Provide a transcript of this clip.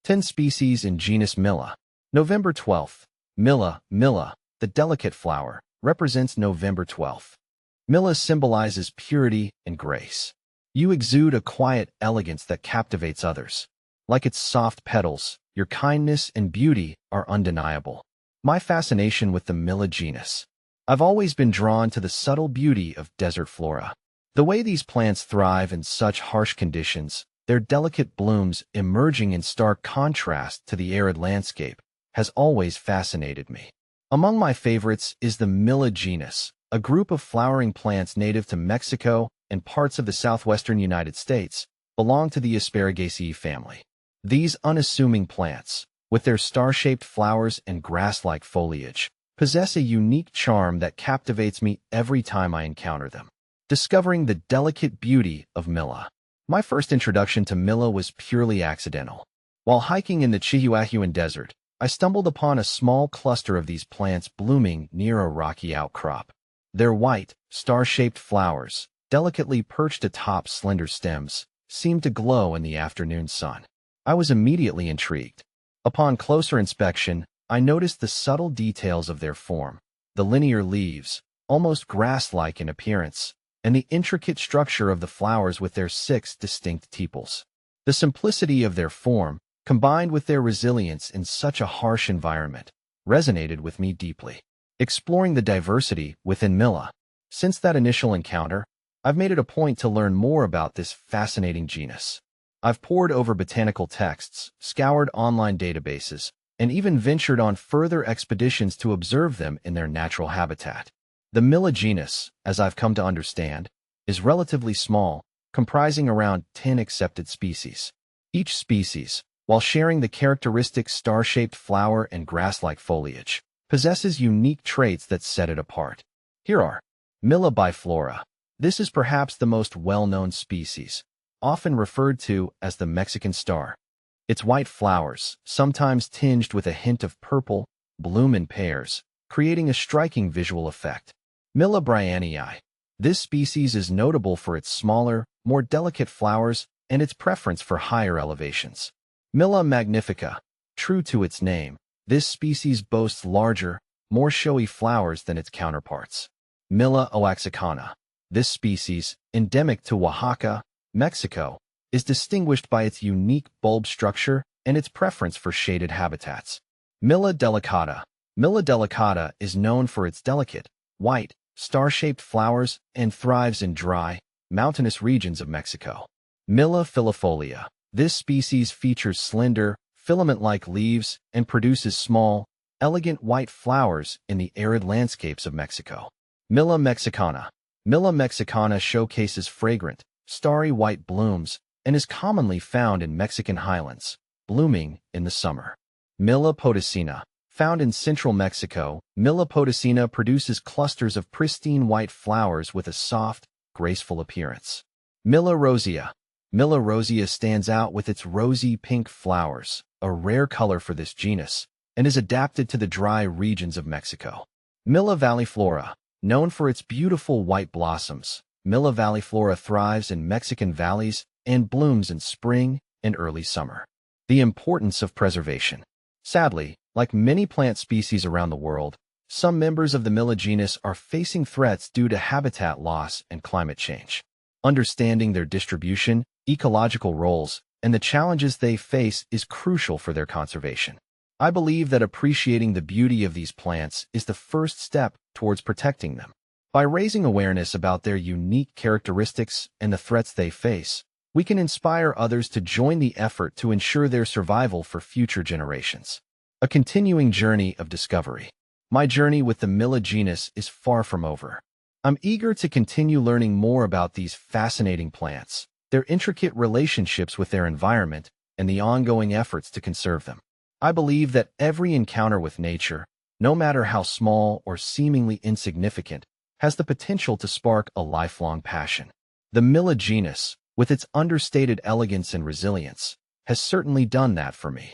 10 species in genus Milla. November 12th. Milla, the delicate flower, represents November 12th. Milla symbolizes purity and grace. You exude a quiet elegance that captivates others. Like its soft petals, your kindness and beauty are undeniable. My fascination with the Milla genus. I've always been drawn to the subtle beauty of desert flora. The way these plants thrive in such harsh conditions, their delicate blooms emerging in stark contrast to the arid landscape, has always fascinated me. Among my favorites is the Milla genus, a group of flowering plants native to Mexico and parts of the southwestern United States, belong to the Asparagaceae family. These unassuming plants, with their star-shaped flowers and grass-like foliage, possess a unique charm that captivates me every time I encounter them. Discovering the delicate beauty of Milla. My first introduction to Milla was purely accidental. While hiking in the Chihuahuan Desert, I stumbled upon a small cluster of these plants blooming near a rocky outcrop. Their white, star-shaped flowers, delicately perched atop slender stems, seemed to glow in the afternoon sun. I was immediately intrigued. Upon closer inspection, I noticed the subtle details of their form, the linear leaves, almost grass-like in appearance, and the intricate structure of the flowers with their 6 distinct tepals. The simplicity of their form, combined with their resilience in such a harsh environment, resonated with me deeply. Exploring the diversity within Milla. Since that initial encounter, I've made it a point to learn more about this fascinating genus. I've pored over botanical texts, scoured online databases, and even ventured on further expeditions to observe them in their natural habitat. The Milla genus, as I've come to understand, is relatively small, comprising around 10 accepted species. Each species, while sharing the characteristic star-shaped flower and grass-like foliage, possesses unique traits that set it apart. Here are Milla biflora. This is perhaps the most well-known species, often referred to as the Mexican star. Its white flowers, sometimes tinged with a hint of purple, bloom in pairs, creating a striking visual effect. Milla bryanii. This species is notable for its smaller, more delicate flowers and its preference for higher elevations. Milla magnifica. True to its name, this species boasts larger, more showy flowers than its counterparts. Milla oaxacana. This species, endemic to Oaxaca, Mexico, is distinguished by its unique bulb structure and its preference for shaded habitats. Milla delicata. Milla delicata is known for its delicate, white, star-shaped flowers and thrives in dry, mountainous regions of Mexico. Milla filifolia. This species features slender, filament-like leaves and produces small, elegant white flowers in the arid landscapes of Mexico. Milla mexicana. Milla mexicana showcases fragrant, starry white blooms and is commonly found in Mexican highlands, blooming in the summer. Milla potosina. Found in central Mexico, Milla potosina produces clusters of pristine white flowers with a soft, graceful appearance. Milla rosea. Milla rosea stands out with its rosy pink flowers, a rare color for this genus, and is adapted to the dry regions of Mexico. Milla valliflora. Known for its beautiful white blossoms, Milla valliflora thrives in Mexican valleys and blooms in spring and early summer. The importance of preservation. Sadly, like many plant species around the world, some members of the Milla genus are facing threats due to habitat loss and climate change. Understanding their distribution, ecological roles, and the challenges they face is crucial for their conservation. I believe that appreciating the beauty of these plants is the first step towards protecting them. By raising awareness about their unique characteristics and the threats they face, we can inspire others to join the effort to ensure their survival for future generations. A continuing journey of discovery. My journey with the Milla genus is far from over. I'm eager to continue learning more about these fascinating plants, their intricate relationships with their environment, and the ongoing efforts to conserve them. I believe that every encounter with nature, no matter how small or seemingly insignificant, has the potential to spark a lifelong passion. The Milla genus, with its understated elegance and resilience, has certainly done that for me.